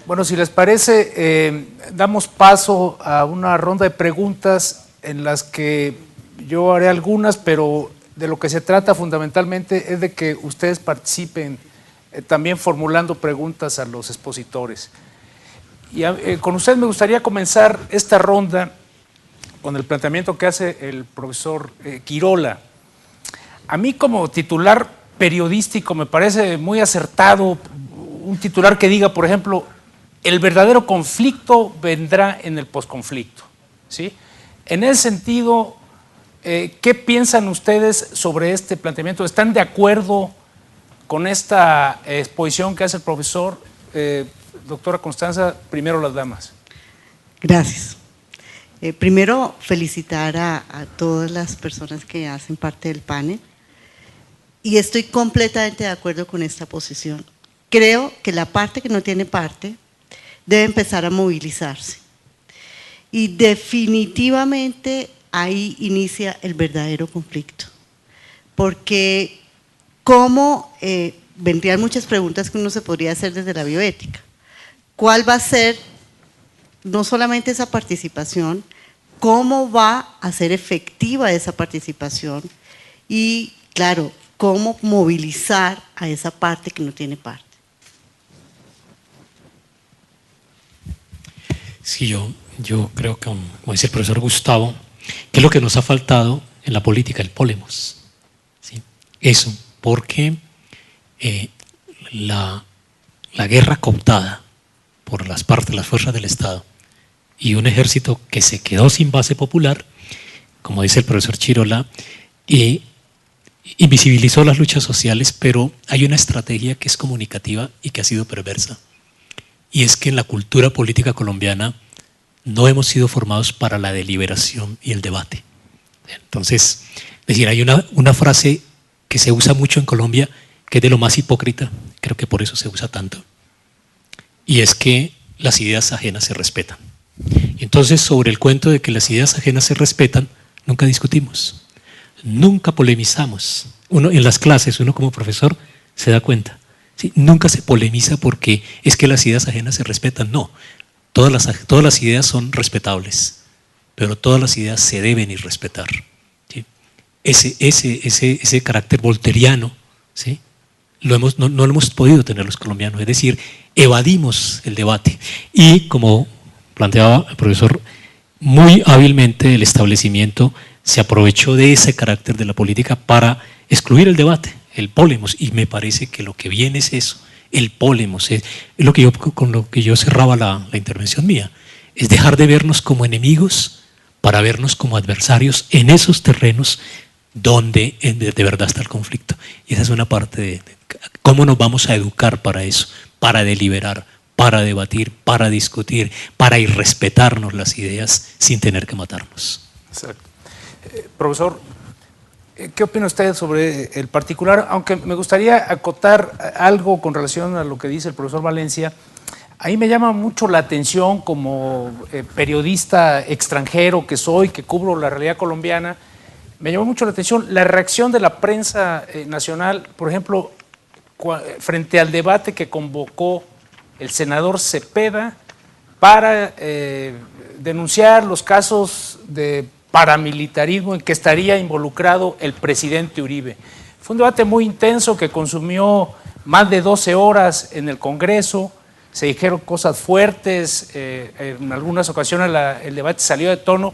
Bueno, si les parece, damos paso a una ronda de preguntas en las que yo haré algunas, pero de lo que se trata fundamentalmente es de que ustedes participen también formulando preguntas a los expositores. Y con ustedes me gustaría comenzar esta ronda con el planteamiento que hace el profesor Quirola. A mí como titular periodístico me parece muy acertado un titular que diga, por ejemplo, el verdadero conflicto vendrá en el posconflicto, ¿sí? En ese sentido, ¿qué piensan ustedes sobre este planteamiento? ¿Están de acuerdo con esta exposición que hace el profesor? Doctora Constanza, primero las damas. Gracias. Primero, felicitar a todas las personas que hacen parte del panel y estoy completamente de acuerdo con esta posición. Creo que la parte que no tiene parte debe empezar a movilizarse y definitivamente ahí inicia el verdadero conflicto, porque cómo vendrían muchas preguntas que uno se podría hacer desde la bioética. ¿Cuál va a ser no solamente esa participación, cómo va a ser efectiva esa participación y, claro, cómo movilizar a esa parte que no tiene parte? Sí, yo creo que, como dice el profesor Gustavo, que es lo que nos ha faltado en la política, el polemos. ¿Sí? Eso, porque la guerra cooptada por las fuerzas del Estado y un ejército que se quedó sin base popular, como dice el profesor Chirola, invisibilizó las luchas sociales, pero hay una estrategia que es comunicativa y que ha sido perversa. Y es que en la cultura política colombiana no hemos sido formados para la deliberación y el debate. Entonces, es decir, hay una frase que se usa mucho en Colombia que es de lo más hipócrita, creo que por eso se usa tanto, y es que las ideas ajenas se respetan. Y entonces, sobre el cuento de que las ideas ajenas se respetan, nunca discutimos, nunca polemizamos. Uno en las clases, uno como profesor se da cuenta. ¿Sí? Nunca se polemiza porque es que las ideas ajenas se respetan, no. Todas las ideas son respetables, pero todas las ideas se deben ir respetar. ¿Sí? Ese carácter volteriano, ¿sí? no lo hemos podido tener los colombianos, es decir, evadimos el debate. Y como planteaba el profesor, muy hábilmente el establecimiento se aprovechó de ese carácter de la política para excluir el debate, el polemos, y me parece que lo que viene es eso, el polemos, es con lo que yo cerraba la intervención mía, es dejar de vernos como enemigos para vernos como adversarios en esos terrenos donde de verdad está el conflicto. Y esa es una parte de cómo nos vamos a educar para eso, para deliberar, para debatir, para discutir, para irrespetarnos las ideas sin tener que matarnos. Exacto. Profesor, ¿qué opina usted sobre el particular? Aunque me gustaría acotar algo con relación a lo que dice el profesor Valencia. Ahí me llama mucho la atención como periodista extranjero que soy, que cubro la realidad colombiana, me llamó mucho la atención la reacción de la prensa nacional, por ejemplo, frente al debate que convocó el senador Cepeda para denunciar los casos de paramilitarismo en que estaría involucrado el presidente Uribe. Fue un debate muy intenso que consumió más de 12 horas en el Congreso, se dijeron cosas fuertes, en algunas ocasiones el debate salió de tono,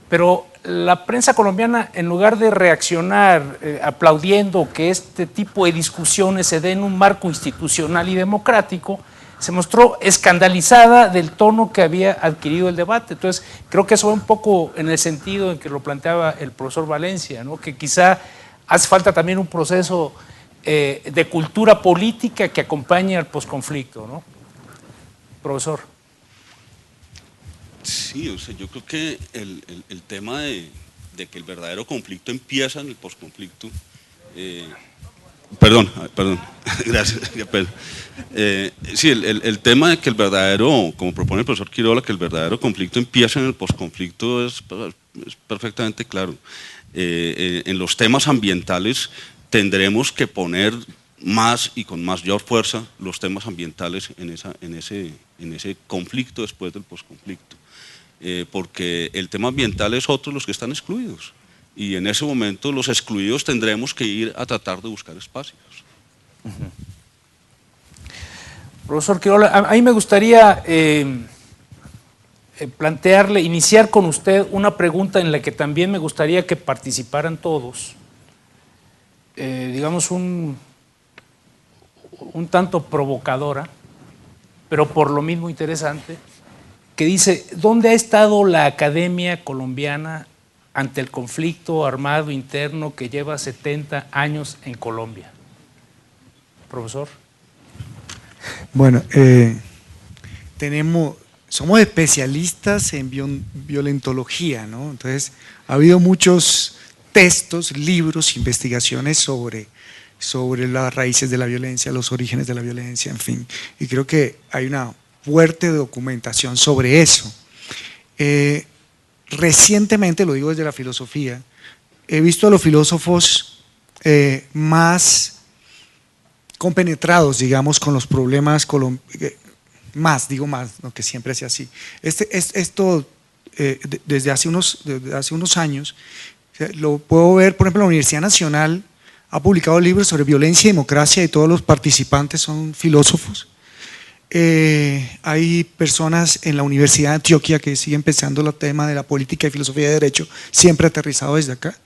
pero la prensa colombiana, en lugar de reaccionar aplaudiendo que este tipo de discusiones se den en un marco institucional y democrático, se mostró escandalizada del tono que había adquirido el debate. Entonces, creo que eso va un poco en el sentido en que lo planteaba el profesor Valencia, ¿no? Que quizá hace falta también un proceso de cultura política que acompañe al posconflicto, ¿no? Profesor. Sí, o sea, yo creo que el tema de que el verdadero conflicto empieza en el posconflicto. Perdón, gracias. Sí, el tema de que el verdadero, como propone el profesor Quirola, que el verdadero conflicto empieza en el posconflicto es perfectamente claro. En los temas ambientales tendremos que poner más y con mayor fuerza los temas ambientales en ese conflicto después del posconflicto. Porque el tema ambiental es otro de los que están excluidos. Y en ese momento los excluidos tendremos que ir a tratar de buscar espacios. Profesor Quirola, a mí me gustaría iniciar con usted una pregunta en la que también me gustaría que participaran todos. Digamos un tanto provocadora, pero por lo mismo interesante, que dice: ¿dónde ha estado la academia colombiana ante el conflicto armado interno que lleva 70 años en Colombia? Profesor. Bueno, somos especialistas en violentología, ¿no? Entonces, ha habido muchos textos, libros, investigaciones sobre las raíces de la violencia, los orígenes de la violencia, en fin. Y creo que hay una fuerte documentación sobre eso. Recientemente, lo digo desde la filosofía, he visto a los filósofos más compenetrados, digamos, con los problemas no que siempre sea así. Desde hace unos años, lo puedo ver, por ejemplo, la Universidad Nacional ha publicado libros sobre violencia y democracia y todos los participantes son filósofos. Hay personas en la Universidad de Antioquia que siguen pensando el tema de la política y filosofía de derecho, siempre aterrizado desde acá.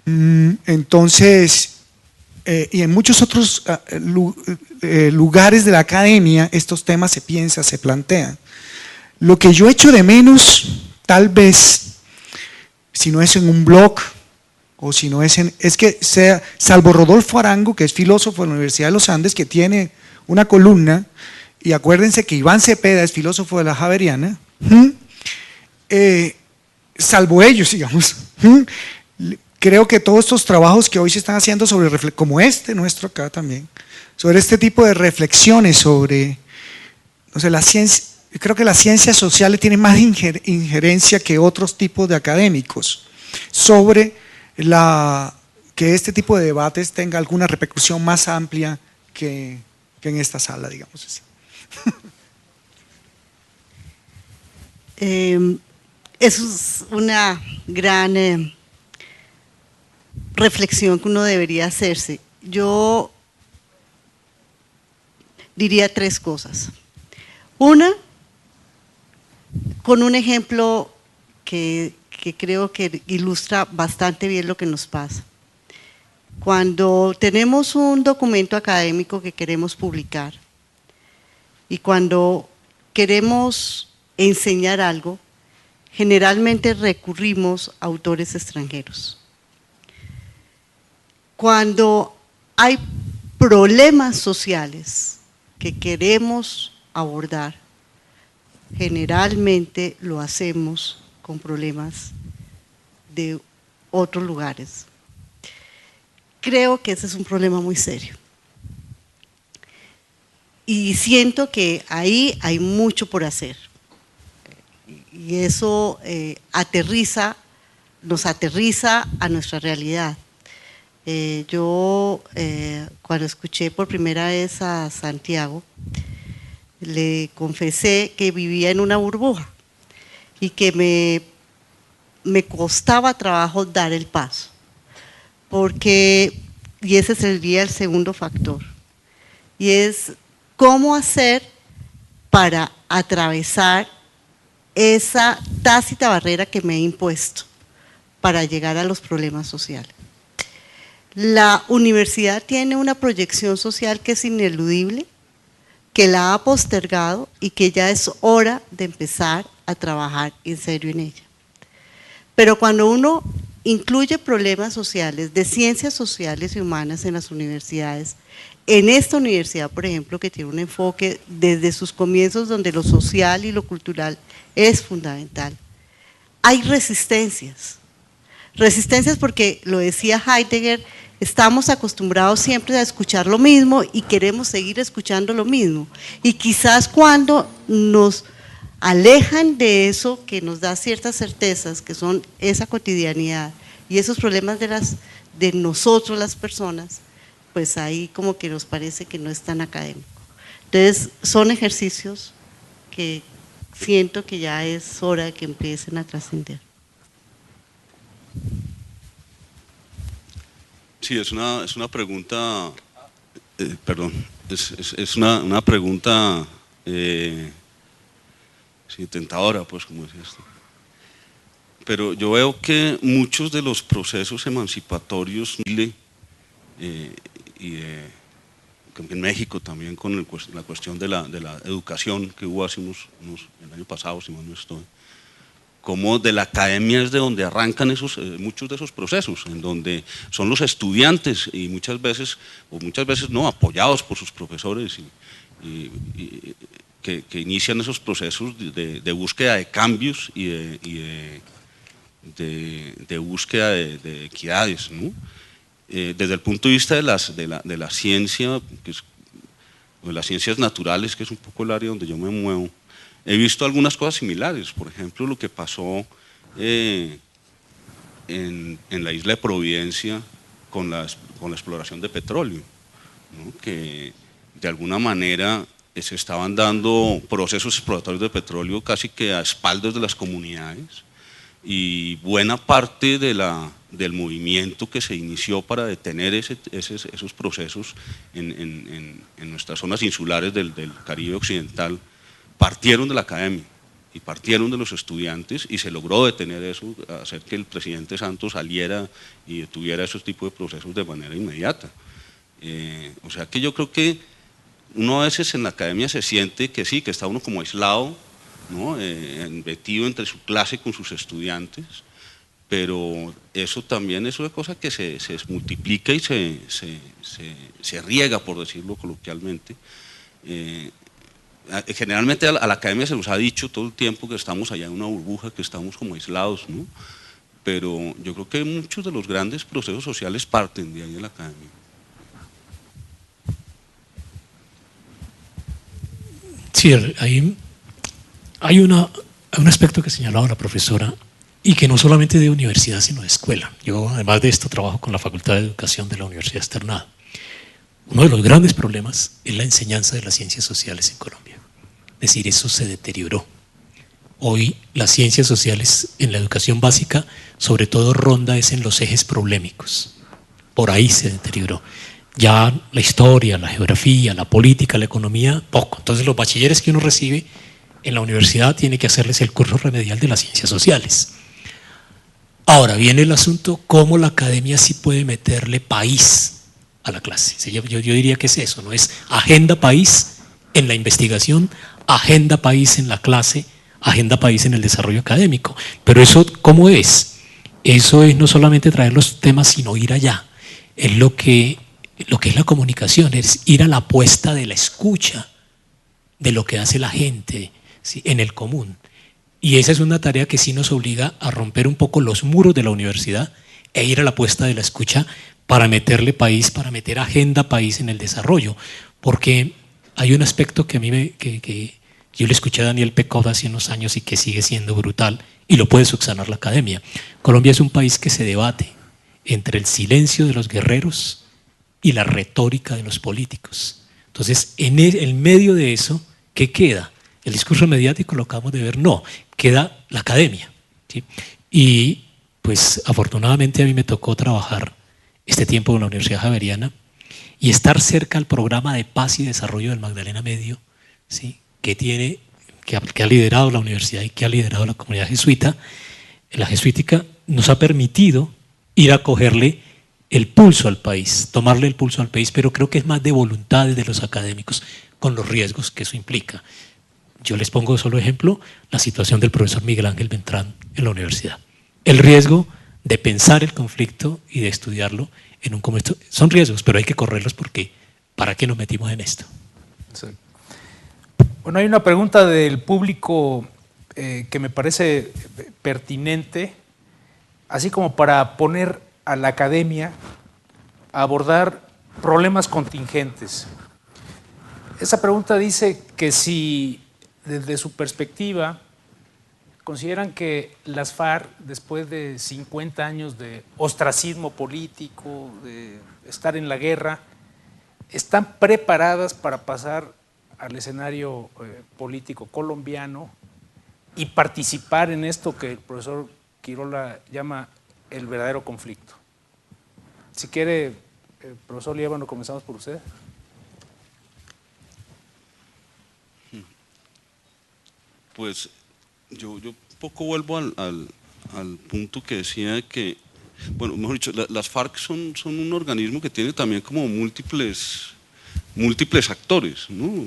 Entonces, y en muchos otros lugares de la academia estos temas se piensan, se plantean. Lo que yo echo de menos, tal vez, si no es en un blog o si no es que sea, salvo Rodolfo Arango, que es filósofo de la Universidad de los Andes, que tiene una columna, y acuérdense que Iván Cepeda es filósofo de la Javeriana, salvo ellos, digamos, creo que todos estos trabajos que hoy se están haciendo sobre, como nuestro acá también, sobre este tipo de reflexiones sobre, no sé, la ciencia, creo que las ciencias sociales tienen más injerencia que otros tipos de académicos sobre que este tipo de debates tenga alguna repercusión más amplia que en esta sala, digamos así. Eso es una gran reflexión que uno debería hacerse. Yo diría tres cosas. Una, con un ejemplo que creo que ilustra bastante bien lo que nos pasa. Cuando tenemos un documento académico que queremos publicar y cuando queremos enseñar algo, generalmente recurrimos a autores extranjeros. Cuando hay problemas sociales que queremos abordar, generalmente lo hacemos con problemas de otros lugares. Creo que ese es un problema muy serio. Y siento que ahí hay mucho por hacer. Y eso nos aterriza a nuestra realidad. Yo, cuando escuché por primera vez a Santiago, le confesé que vivía en una burbuja y que me costaba trabajo dar el paso. Y ese sería el segundo factor, y es cómo hacer para atravesar esa tácita barrera que me he impuesto para llegar a los problemas sociales. La universidad tiene una proyección social que es ineludible, que la ha postergado y que ya es hora de empezar a trabajar en serio en ella. Pero cuando uno incluye problemas sociales, de ciencias sociales y humanas en las universidades, en esta universidad, por ejemplo, que tiene un enfoque desde sus comienzos donde lo social y lo cultural es fundamental, hay resistencias. Resistencias porque, lo decía Heidegger, estamos acostumbrados siempre a escuchar lo mismo y queremos seguir escuchando lo mismo. Y quizás cuando nos alejan de eso que nos da ciertas certezas, que son esa cotidianidad y esos problemas de nosotros las personas, pues ahí como que nos parece que no es tan académico. Entonces, son ejercicios que siento que ya es hora de que empiecen a trascender. Sí, es una pregunta, perdón, es una pregunta sí, tentadora, pues, como decías tú. Pero yo veo que muchos de los procesos emancipatorios y en México también con la cuestión de la educación que hubo hace el año pasado, si mal no estoy, como de la academia es de donde arrancan muchos de esos procesos, en donde son los estudiantes y muchas veces no, apoyados por sus profesores que inician esos procesos de búsqueda de cambios y de búsqueda de equidades, ¿no? Desde el punto de vista de la ciencia, de las ciencias naturales, que es un poco el área donde yo me muevo, he visto algunas cosas similares. Por ejemplo, lo que pasó en la isla de Providencia con la exploración de petróleo, ¿no? Que de alguna manera se estaban dando procesos exploratorios de petróleo casi que a espaldas de las comunidades, y buena parte del movimiento que se inició para detener esos procesos en nuestras zonas insulares del Caribe occidental partieron de la academia y partieron de los estudiantes, y se logró detener eso, hacer que el presidente Santos saliera y detuviera esos tipos de procesos de manera inmediata. O sea que yo creo que uno a veces en la academia se siente que sí, que está uno como aislado, ¿no? Metido entre su clase con sus estudiantes, pero eso también es una cosa que se multiplica y se riega, por decirlo coloquialmente. Generalmente a la academia se nos ha dicho todo el tiempo que estamos allá en una burbuja, que estamos como aislados, ¿no? Pero yo creo que muchos de los grandes procesos sociales parten de ahí de la academia. Sí, hay un aspecto que señalaba la profesora, y que no solamente de universidad sino de escuela. Yo además de esto trabajo con la Facultad de Educación de la Universidad Externada. Uno de los grandes problemas es la enseñanza de las ciencias sociales en Colombia. Es decir, eso se deterioró. Hoy las ciencias sociales en la educación básica sobre todo ronda es en los ejes problemáticos. Por ahí se deterioró. Ya la historia, la geografía, la política, la economía, poco. Entonces los bachilleres que uno recibe en la universidad tiene que hacerles el curso remedial de las ciencias sociales. Ahora viene el asunto, cómo la academia sí puede meterle país a la clase. Yo diría que es eso, ¿no? Es agenda país en la investigación, agenda país en la clase, agenda país en el desarrollo académico. Pero eso, ¿cómo es? Eso es no solamente traer los temas, sino ir allá. Es lo que es la comunicación, es ir a la apuesta de la escucha, de lo que hace la gente, ¿sí? En el común. Y esa es una tarea que sí nos obliga a romper un poco los muros de la universidad e ir a la apuesta de la escucha para meterle país, para meter agenda país en el desarrollo. Porque hay un aspecto que a mí que yo le escuché a Daniel Pecot hace unos años y que sigue siendo brutal, y lo puede subsanar la academia. Colombia es un país que se debate entre el silencio de los guerreros y la retórica de los políticos. Entonces, en el medio de eso, ¿qué queda? El discurso mediático lo acabamos de ver, no, queda la academia, ¿sí? Y pues afortunadamente a mí me tocó trabajar este tiempo en la Universidad Javeriana y estar cerca al programa de paz y desarrollo del Magdalena Medio, ¿sí? que ha liderado la universidad y que ha liderado la comunidad jesuita. La jesuítica nos ha permitido ir a cogerle el pulso al país, tomarle el pulso al país, pero creo que es más de voluntades de los académicos con los riesgos que eso implica. Yo les pongo solo ejemplo la situación del profesor Miguel Ángel Beltrán en la universidad. El riesgo de pensar el conflicto y de estudiarlo en un contexto. Son riesgos, pero hay que correrlos porque ¿para qué nos metimos en esto? Sí. Bueno, hay una pregunta del público que me parece pertinente, así como para poner a la academia a abordar problemas contingentes. Esa pregunta dice que si desde su perspectiva consideran que las FARC, después de 50 años de ostracismo político, de estar en la guerra, están preparadas para pasar al escenario político colombiano y participar en esto que el profesor Quirola llama el verdadero conflicto. Si quiere, profesor Líbano, comenzamos por usted. Pues yo un poco vuelvo al punto que decía que, bueno, mejor dicho, las FARC son un organismo que tiene también como múltiples actores, ¿no?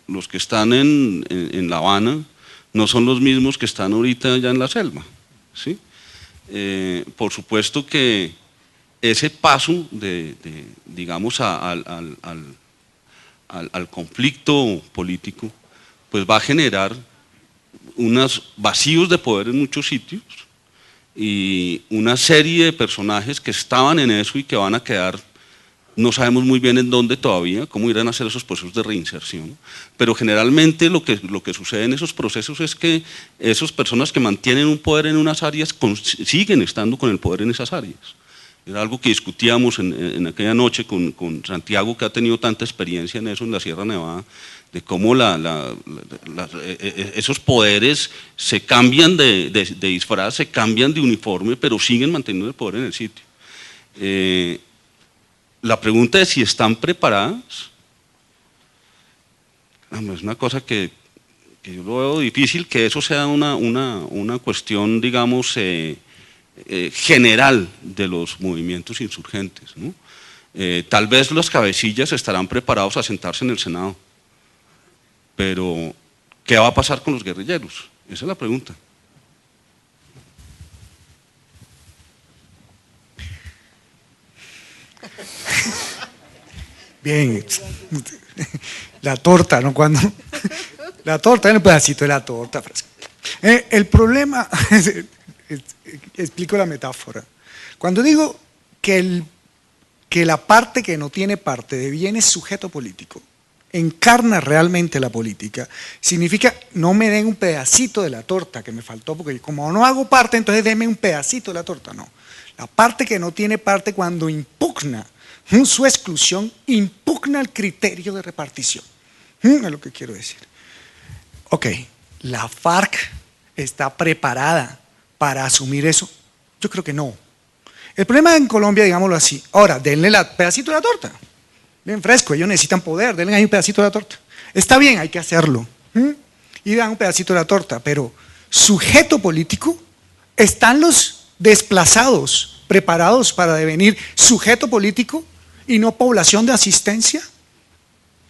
Los que están en La Habana no son los mismos que están ahorita ya en la selva, ¿sí? Por supuesto que ese paso digamos, al conflicto político, pues va a generar unos vacíos de poder en muchos sitios y una serie de personajes que estaban en eso y que van a quedar, no sabemos muy bien en dónde todavía, cómo irán a hacer esos procesos de reinserción, pero generalmente lo que sucede en esos procesos es que esas personas que mantienen un poder en unas áreas siguen estando con el poder en esas áreas. Era algo que discutíamos en aquella noche con Santiago, que ha tenido tanta experiencia en eso en la Sierra Nevada, de cómo esos poderes se cambian de disfraz, se cambian de uniforme, pero siguen manteniendo el poder en el sitio. La pregunta es si están preparadas. Es una cosa que yo lo veo difícil, que eso sea una cuestión, digamos, general de los movimientos insurgentes, ¿no? Tal vez los cabecillas estarán preparados a sentarse en el Senado, pero ¿qué va a pasar con los guerrilleros? Esa es la pregunta. Bien, la torta, ¿no? Cuando la torta, en un pedacito de la torta. El problema, explico la metáfora. Cuando digo que la parte que no tiene parte deviene sujeto político, encarna realmente la política, significa no me den un pedacito de la torta que me faltó, porque como no hago parte, entonces denme un pedacito de la torta. No, la parte que no tiene parte, cuando impugna su exclusión, impugna el criterio de repartición. Es lo que quiero decir. Ok, la FARC está preparada para asumir eso. Yo creo que no. El problema en Colombia, digámoslo así, ahora denle el pedacito de la torta, bien fresco, ellos necesitan poder, denle ahí un pedacito de la torta. Está bien, hay que hacerlo, y dan un pedacito de la torta, pero sujeto político, ¿están los desplazados preparados para devenir sujeto político y no población de asistencia?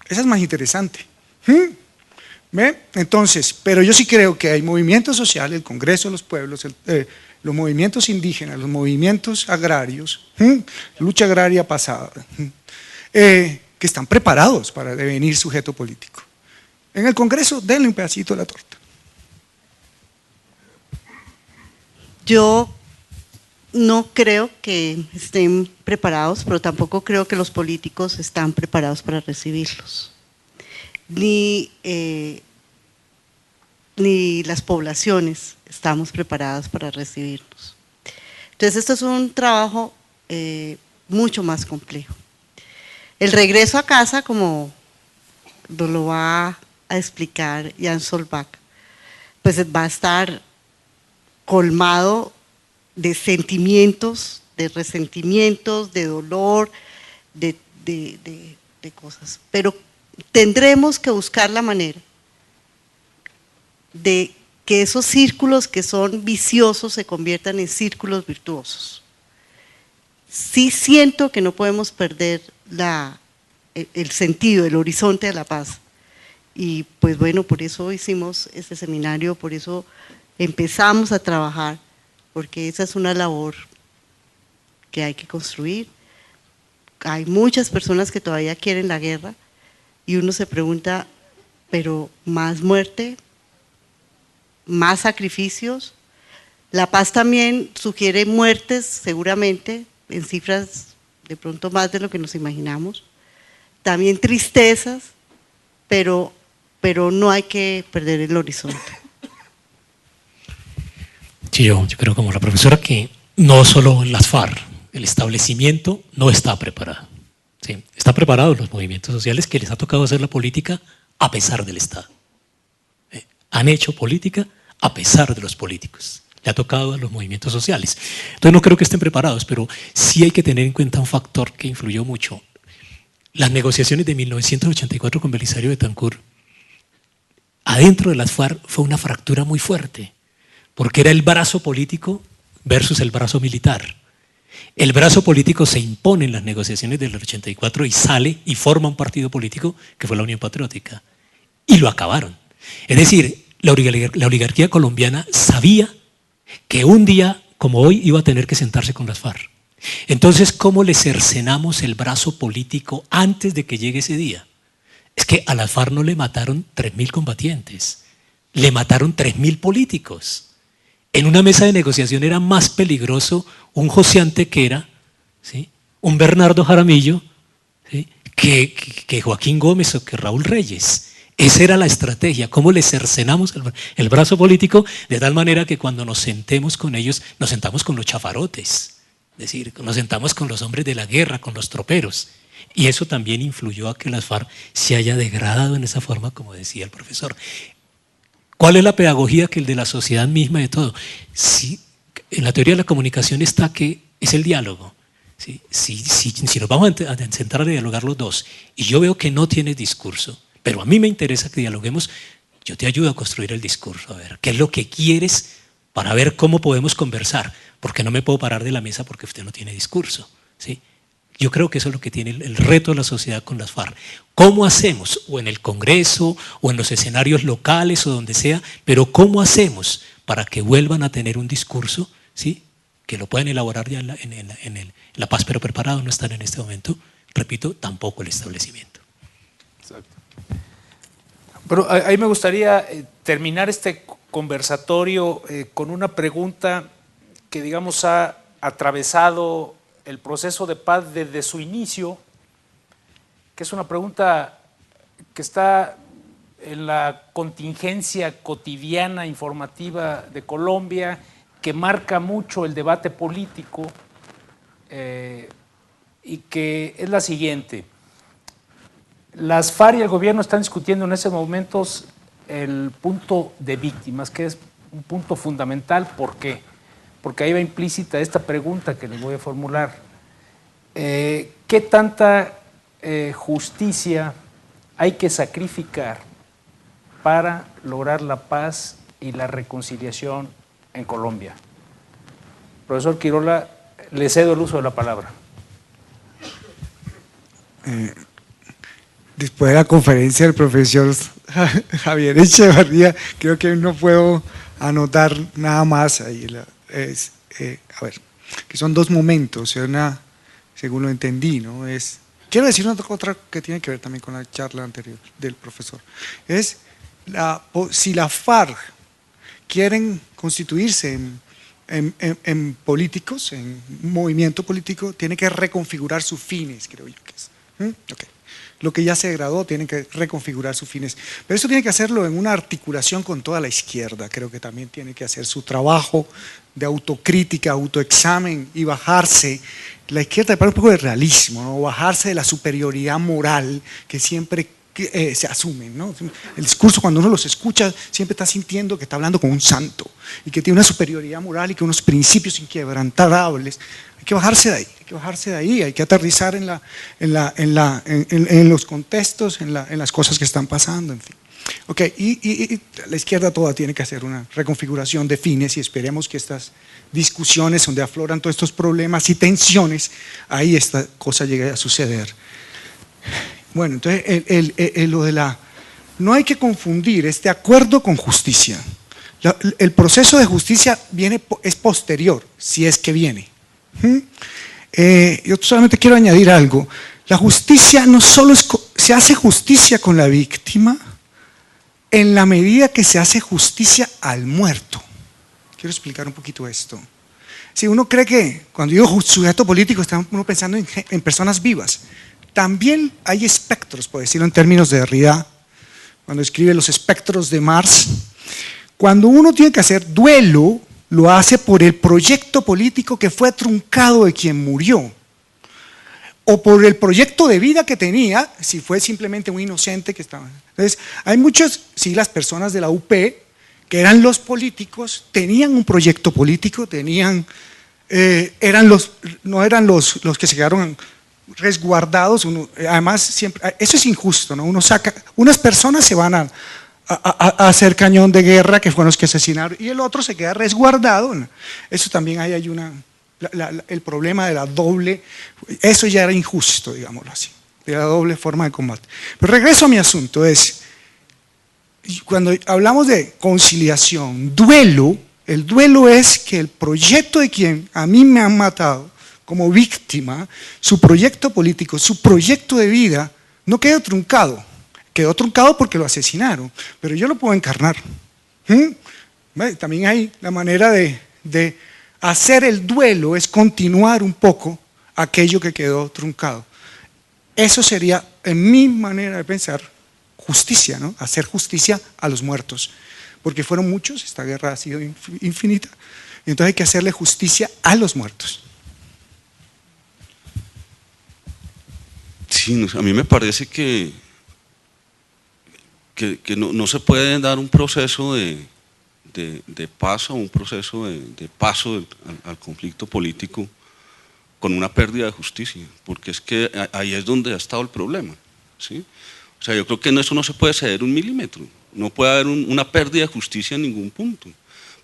Esa es más interesante. ¿Ve? Entonces, pero yo sí creo que hay movimientos sociales, el Congreso de los Pueblos, los movimientos indígenas, los movimientos agrarios, lucha agraria pasada, que están preparados para devenir sujeto político. En el Congreso, denle un pedacito de la torta. Yo no creo que estén preparados, pero tampoco creo que los políticos están preparados para recibirlos. Ni las poblaciones estamos preparadas para recibirnos. Entonces esto es un trabajo mucho más complejo. El regreso a casa, como nos lo va a explicar Jan Solbach, pues va a estar colmado de sentimientos, de resentimientos, de dolor, de cosas. Pero tendremos que buscar la manera de que esos círculos que son viciosos se conviertan en círculos virtuosos. Sí siento que no podemos perder el sentido, el horizonte de la paz. Y pues bueno, por eso hicimos este seminario, por eso empezamos a trabajar, porque esa es una labor que hay que construir. Hay muchas personas que todavía quieren la guerra y uno se pregunta, pero más muerte, más sacrificios. La paz también sugiere muertes, seguramente, en cifras de pronto más de lo que nos imaginamos. También tristezas, pero no hay que perder el horizonte. Sí, yo creo como la profesora que no solo las FARC, el establecimiento no está preparado. Sí, están preparados los movimientos sociales que les ha tocado hacer la política a pesar del Estado. Han hecho política a pesar de los políticos. Le ha tocado a los movimientos sociales. Entonces no creo que estén preparados, pero sí hay que tener en cuenta un factor que influyó mucho. Las negociaciones de 1984 con Belisario Betancur, adentro de las FARC fue una fractura muy fuerte, porque era el brazo político versus el brazo militar. El brazo político se impone en las negociaciones del 84 y sale y forma un partido político que fue la Unión Patriótica. Y lo acabaron. Es decir, la oligarquía colombiana sabía que un día como hoy iba a tener que sentarse con las FARC. Entonces, ¿cómo le cercenamos el brazo político antes de que llegue ese día? Es que a las FARC no le mataron 3.000 combatientes, le mataron 3.000 políticos. En una mesa de negociación era más peligroso un José Antequera, ¿sí?, un Bernardo Jaramillo, ¿sí?, que Joaquín Gómez o que Raúl Reyes. Esa era la estrategia, cómo le cercenamos el brazo político de tal manera que cuando nos sentemos con ellos, nos sentamos con los chafarotes, es decir, nos sentamos con los hombres de la guerra, con los troperos. Y eso también influyó a que las FARC se haya degradado en esa forma, como decía el profesor. ¿Cuál es la pedagogía que el de la sociedad misma de todo? Sí, en la teoría de la comunicación está que es el diálogo. ¿Sí? Si nos vamos a sentar a dialogar los dos y yo veo que no tienes discurso, pero a mí me interesa que dialoguemos, yo te ayudo a construir el discurso, a ver qué es lo que quieres para ver cómo podemos conversar, porque no me puedo parar de la mesa porque usted no tiene discurso. ¿Sí? Yo creo que eso es lo que tiene el reto de la sociedad con las FARC. ¿Cómo hacemos? O en el Congreso, o en los escenarios locales, o donde sea, pero ¿cómo hacemos para que vuelvan a tener un discurso, ¿sí?, que lo puedan elaborar ya en la paz, pero preparados no están en este momento? Repito, tampoco el establecimiento. Exacto. Pero ahí me gustaría terminar este conversatorio con una pregunta que, digamos, ha atravesado el proceso de paz desde su inicio, que es una pregunta que está en la contingencia cotidiana informativa de Colombia, que marca mucho el debate político y que es la siguiente. Las FARC y el gobierno están discutiendo en estos momentos el punto de víctimas, que es un punto fundamental. ¿Por qué? Porque ahí va implícita esta pregunta que les voy a formular. ¿Qué tanta justicia hay que sacrificar para lograr la paz y la reconciliación en Colombia? Profesor Quirola, le cedo el uso de la palabra. Después de la conferencia del profesor Javier Echevarría, creo que no puedo anotar nada más ahí. A ver, que son dos momentos, según lo entendí, ¿no? Quiero decir otra que tiene que ver también con la charla anterior del profesor. Es si la FARC quieren constituirse en políticos, en un movimiento político, tiene que reconfigurar sus fines, creo yo que es. Okay. Lo que ya se degradó tienen que reconfigurar sus fines, pero eso tiene que hacerlo en una articulación con toda la izquierda. Creo que también tiene que hacer su trabajo de autocrítica, autoexamen y bajarse. La izquierda para un poco de realismo, ¿no? Bajarse de la superioridad moral que siempre se asume, ¿no? El discurso, cuando uno los escucha, siempre está sintiendo que está hablando con un santo y que tiene una superioridad moral y que unos principios inquebrantables. Hay que bajarse de ahí, hay que aterrizar en los contextos, en las cosas que están pasando, en fin. Okay, y la izquierda toda tiene que hacer una reconfiguración de fines y esperemos que estas discusiones donde afloran todos estos problemas y tensiones, ahí esta cosa llegue a suceder. Bueno, entonces no hay que confundir este acuerdo con justicia. El proceso de justicia es posterior, si es que viene. Yo solamente quiero añadir algo. La justicia no solo se hace justicia con la víctima en la medida que se hace justicia al muerto. Quiero explicar un poquito esto. Si uno cree que cuando digo sujeto político está uno pensando en personas vivas, también hay espectros, por decirlo en términos de Derrida, cuando escribe los espectros de Marx. Cuando uno tiene que hacer duelo, lo hace por el proyecto político que fue truncado de quien murió. o por el proyecto de vida que tenía, si fue simplemente un inocente que estaba. Entonces, hay muchas, sí, las personas de la UP, que eran los políticos, tenían un proyecto político, tenían, no eran los que se quedaron resguardados. Además, siempre, eso es injusto, ¿no? Uno saca, unas personas se van a hacer cañón de guerra, que fueron los que asesinaron, y el otro se queda resguardado, ¿no? Eso también hay el problema de la doble, eso ya era injusto, digámoslo así, de la doble forma de combate. Pero regreso a mi asunto, cuando hablamos de conciliación, duelo, el duelo es que el proyecto de quien a mí me han matado como víctima, su proyecto político, su proyecto de vida, no quedó truncado. Quedó truncado porque lo asesinaron, pero yo lo puedo encarnar. También hay la manera de hacer el duelo, es continuar un poco aquello que quedó truncado. Eso sería, en mi manera de pensar, justicia, ¿no? Hacer justicia a los muertos, porque fueron muchos, esta guerra ha sido infinita, entonces hay que hacerle justicia a los muertos. Sí, a mí me parece que no se puede dar un proceso de paso, un proceso de paso al conflicto político con una pérdida de justicia, porque es que ahí es donde ha estado el problema, ¿sí? O sea, yo creo que en eso no se puede ceder un milímetro, no puede haber una pérdida de justicia en ningún punto,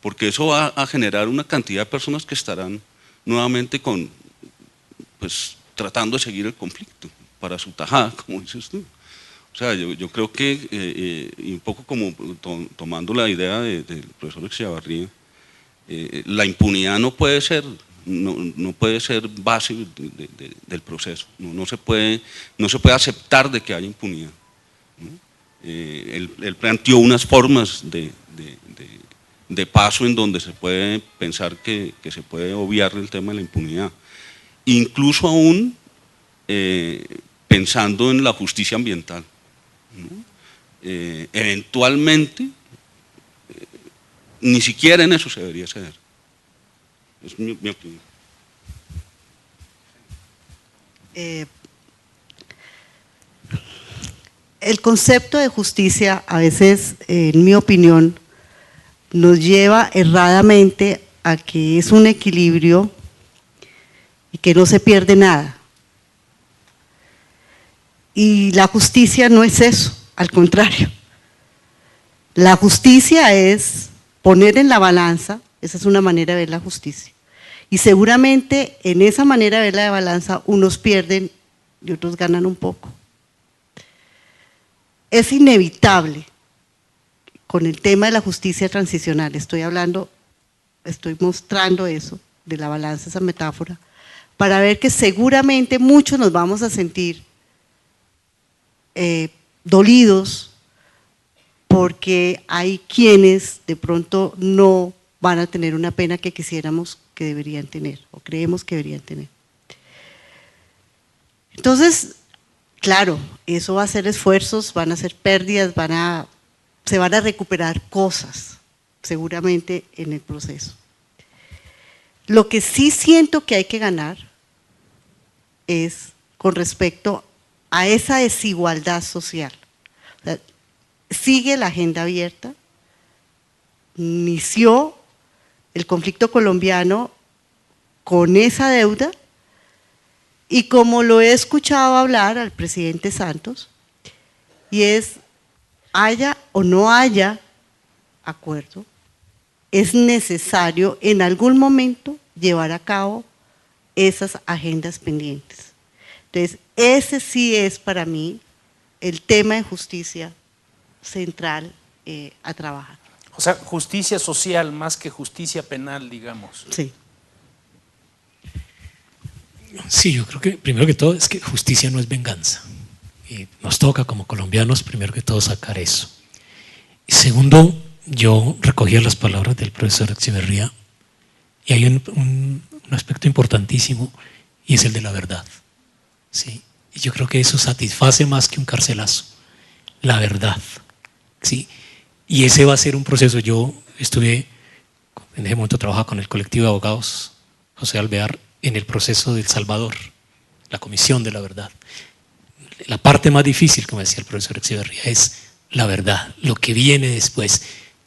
porque eso va a generar una cantidad de personas que estarán nuevamente tratando de seguir el conflicto para su tajada, como dices tú. O sea, yo creo que, y un poco como tomando la idea del profesor Echevarría, la impunidad no puede ser base del proceso, no se puede aceptar de que haya impunidad, ¿no? Él planteó unas formas de paso en donde se puede pensar que se puede obviar el tema de la impunidad, incluso aún pensando en la justicia ambiental, ¿no? Eventualmente, ni siquiera en eso se debería ceder. Es mi opinión. El concepto de justicia, a veces, en mi opinión, nos lleva erradamente a que es un equilibrio y que no se pierde nada. Y la justicia no es eso, al contrario. La justicia es poner en la balanza, esa es una manera de ver la justicia. Y seguramente en esa manera de ver la balanza unos pierden y otros ganan un poco. Es inevitable con el tema de la justicia transicional, estoy mostrando eso, de la balanza, esa metáfora, para ver que seguramente muchos nos vamos a sentir dolidos porque hay quienes de pronto no van a tener una pena que quisiéramos que deberían tener o creemos que deberían tener. Entonces, claro, eso va a ser esfuerzos, van a ser pérdidas, se van a recuperar cosas seguramente en el proceso. Lo que sí siento que hay que ganar es con respecto a esa desigualdad social. O sea, sigue la agenda abierta, inició el conflicto colombiano con esa deuda y como lo he escuchado hablar al presidente Santos, y es, haya o no haya acuerdo, es necesario en algún momento llevar a cabo esas agendas pendientes. Entonces, ese sí es para mí el tema de justicia central a trabajar. O sea, justicia social más que justicia penal, digamos. Sí. Sí, yo creo que primero que todo es que justicia no es venganza. Y nos toca como colombianos primero que todo sacar eso. Y segundo, yo recogía las palabras del profesor Echevarría y hay un aspecto importantísimo y es el de la verdad. ¿Sí? Y yo creo que eso satisface más que un carcelazo, la verdad. ¿Sí? Y ese va a ser un proceso. Yo estuve, en ese momento trabajaba con el colectivo de abogados José Alvear en el proceso de El Salvador, la comisión de la verdad. La parte más difícil, como decía el profesor Echeverría, es la verdad, lo que viene después.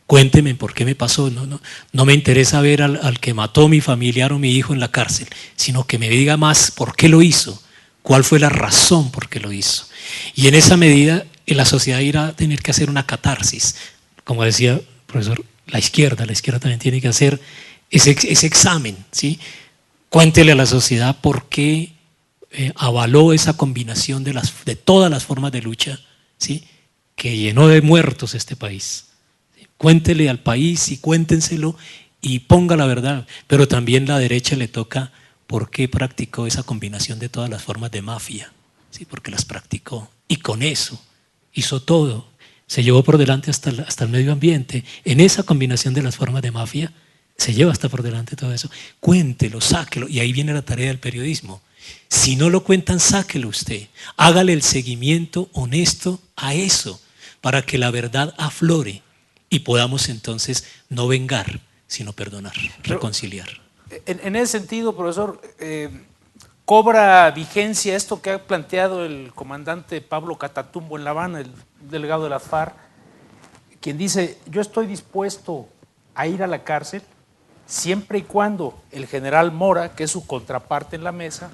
Cuénteme por qué me pasó, no me interesa ver al que mató a mi familiar o mi hijo en la cárcel, sino que me diga más por qué lo hizo, cuál fue la razón por qué lo hizo. Y en esa medida la sociedad irá a tener que hacer una catarsis. Como decía el profesor, la izquierda también tiene que hacer ese examen, ¿sí? Cuéntele a la sociedad por qué avaló esa combinación de todas las formas de lucha, ¿sí? Que llenó de muertos este país. Cuéntele al país y cuéntenselo y ponga la verdad, pero también la derecha le toca por qué practicó esa combinación de todas las formas de mafia, ¿sí? Porque las practicó y con eso hizo todo, se llevó por delante hasta el medio ambiente. En esa combinación de las formas de mafia se lleva hasta por delante todo eso. Cuéntelo, sáquelo, y ahí viene la tarea del periodismo. Si no lo cuentan, sáquelo usted, hágale el seguimiento honesto a eso para que la verdad aflore y podamos entonces no vengar, sino perdonar, reconciliar. En ese sentido, profesor, ¿cobra vigencia esto que ha planteado el comandante Pablo Catatumbo en La Habana, el delegado de las FARC, quien dice, yo estoy dispuesto a ir a la cárcel siempre y cuando el general Mora, que es su contraparte en la mesa,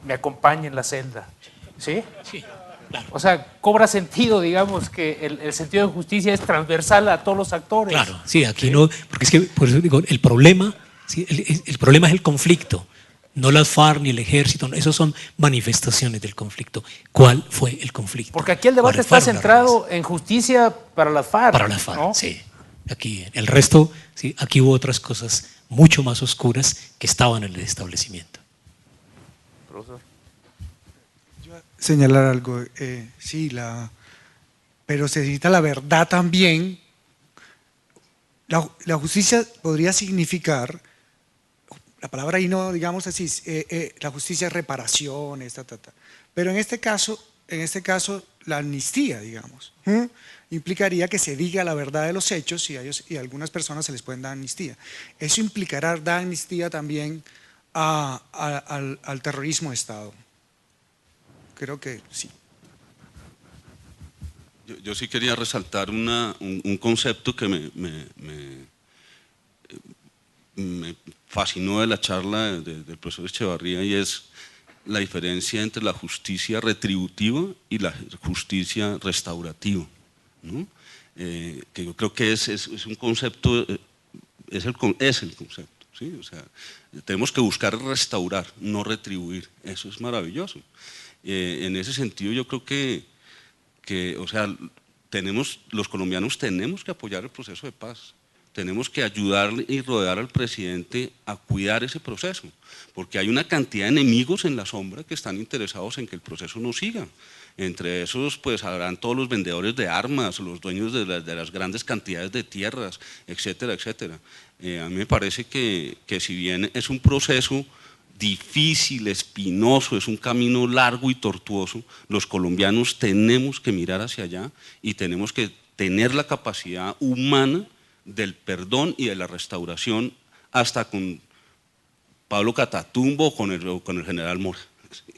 me acompañe en la celda? ¿Sí? Sí. Claro. O sea, cobra sentido, digamos, que el sentido de justicia es transversal a todos los actores. Claro, sí, aquí no, porque es que, por eso digo, el problema, ¿sí? El problema es el conflicto, no las FARC ni el ejército, esos son manifestaciones del conflicto. ¿Cuál fue el conflicto? Porque aquí el debate está centrado en justicia para las FARC. Para las FARC, ¿no? sí. Aquí, el resto, sí, aquí hubo otras cosas mucho más oscuras que estaban en el establecimiento. Profesor. Señalar algo, sí, pero se necesita la verdad también. La justicia podría significar, la palabra ahí no, digamos así, la justicia es reparación, pero en este caso la amnistía, digamos, implicaría que se diga la verdad de los hechos y a algunas personas se les pueden dar amnistía. Eso implicará dar amnistía también al terrorismo de Estado. Creo que sí. Yo sí quería resaltar un concepto que me fascinó de la charla del profesor Echevarría, y es la diferencia entre la justicia retributiva y la justicia restaurativa, ¿no? Que yo creo que es un concepto, es el concepto, ¿sí? O sea, tenemos que buscar restaurar, no retribuir. Eso es maravilloso. En ese sentido yo creo que o sea, los colombianos tenemos que apoyar el proceso de paz, tenemos que ayudarle y rodear al presidente a cuidar ese proceso, porque hay una cantidad de enemigos en la sombra que están interesados en que el proceso no siga. Entre esos pues habrán todos los vendedores de armas, los dueños de las grandes cantidades de tierras, etcétera, etcétera. A mí me parece que si bien es un proceso difícil, espinoso, es un camino largo y tortuoso, los colombianos tenemos que mirar hacia allá y tenemos que tener la capacidad humana del perdón y de la restauración, hasta con Pablo Catatumbo o con el general Mora,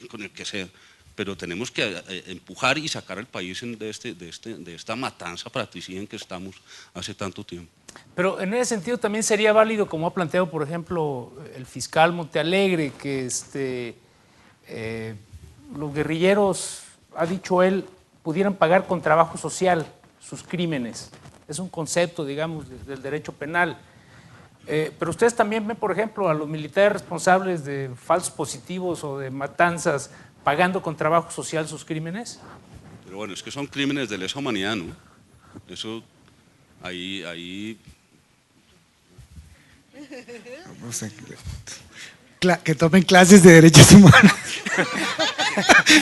con el que sea, pero tenemos que empujar y sacar al país de esta matanza fratricida en que estamos hace tanto tiempo. Pero en ese sentido también sería válido, como ha planteado, por ejemplo, el fiscal Montealegre, que los guerrilleros, ha dicho él, pudieran pagar con trabajo social sus crímenes. Es un concepto, digamos, del derecho penal. Pero ustedes también ven, por ejemplo, a los militares responsables de falsos positivos o de matanzas pagando con trabajo social sus crímenes. Pero bueno, es que son crímenes de lesa humanidad, ¿no? Eso, ahí... No sé, que tomen clases de derechos humanos.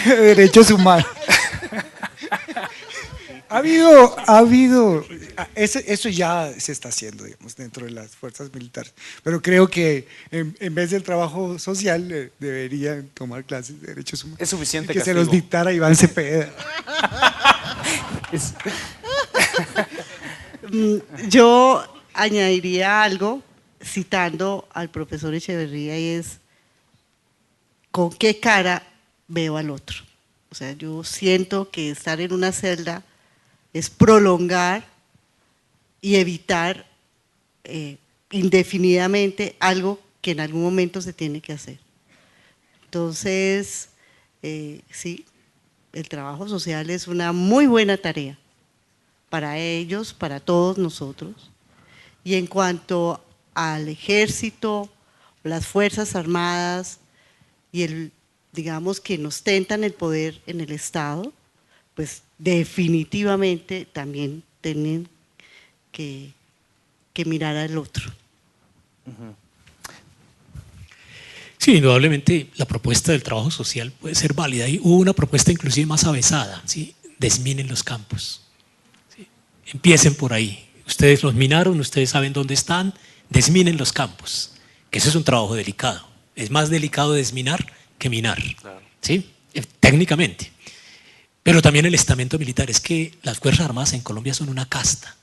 Derechos humanos. Ha habido, eso ya se está haciendo, digamos, dentro de las fuerzas militares, pero creo que en vez del trabajo social deberían tomar clases de derechos humanos. Es suficiente que castigo. se los dictara Iván Cepeda. Yo añadiría algo citando al profesor Echeverría, y es: ¿con qué cara veo al otro. O sea, yo siento que estar en una celda es prolongar y evitar indefinidamente algo que en algún momento se tiene que hacer. Entonces, sí, el trabajo social es una muy buena tarea para ellos, para todos nosotros. Y en cuanto al ejército, las Fuerzas Armadas y digamos que nos tentan el poder en el Estado, pues definitivamente también tienen que mirar al otro. Sí, indudablemente la propuesta del trabajo social puede ser válida. Y hubo una propuesta inclusive más avesada, ¿sí? Desminen los campos. ¿Sí? Empiecen por ahí. Ustedes los minaron, ustedes saben dónde están, desminen los campos. Que eso es un trabajo delicado. Es más delicado desminar que minar, claro. ¿Sí? Técnicamente. Pero también el estamento militar. Es que las Fuerzas Armadas en Colombia son una casta.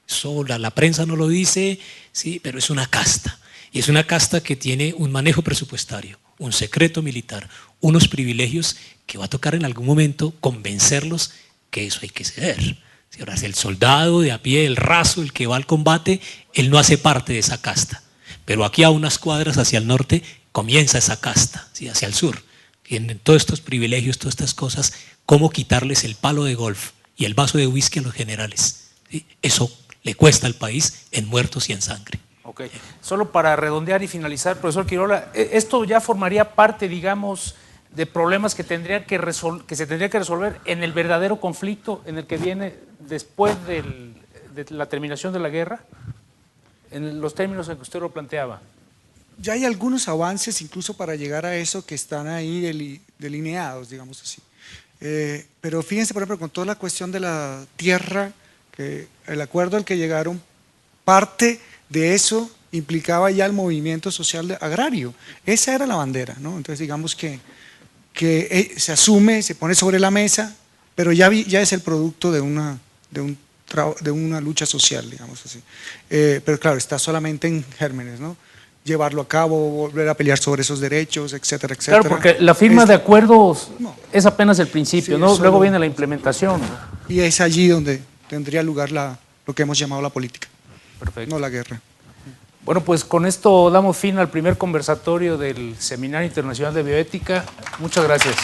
Sola, la prensa no lo dice, sí, pero es una casta. Y es una casta que tiene un manejo presupuestario, un secreto militar, unos privilegios que va a tocar en algún momento convencerlos que eso hay que ceder. Si ahora es el soldado de a pie, el raso, el que va al combate, él no hace parte de esa casta. Pero aquí a unas cuadras hacia el norte comienza esa casta, ¿sí? Hacia el sur. Tienen todos estos privilegios, todas estas cosas, cómo quitarles el palo de golf y el vaso de whisky a los generales. ¿Sí? Eso le cuesta al país en muertos y en sangre. Ok, solo para redondear y finalizar, profesor Quirola, esto ya formaría parte, digamos, de problemas que se tendría que resolver en el verdadero conflicto en el que viene después de la terminación de la guerra, en los términos en que usted lo planteaba. Ya hay algunos avances incluso para llegar a eso que están ahí delineados, digamos así. Pero fíjense, por ejemplo, con toda la cuestión de la tierra, que el acuerdo al que llegaron, parte de eso implicaba ya el movimiento social agrario. Una era la bandera, ¿no? Entonces digamos que se asume, se pone sobre la mesa, pero ya es el producto de una lucha social, digamos así. Pero claro, está solamente en gérmenes, ¿no? Llevarlo a cabo, volver a pelear sobre esos derechos, etcétera, etcétera. Claro, porque la firma de acuerdos es apenas el principio, sí, ¿no? Luego viene la implementación, ¿no? Y es allí donde tendría lugar lo que hemos llamado la política. Perfecto. No la guerra. Bueno, pues con esto damos fin al primer conversatorio del Seminario Internacional de Bioética. Muchas gracias.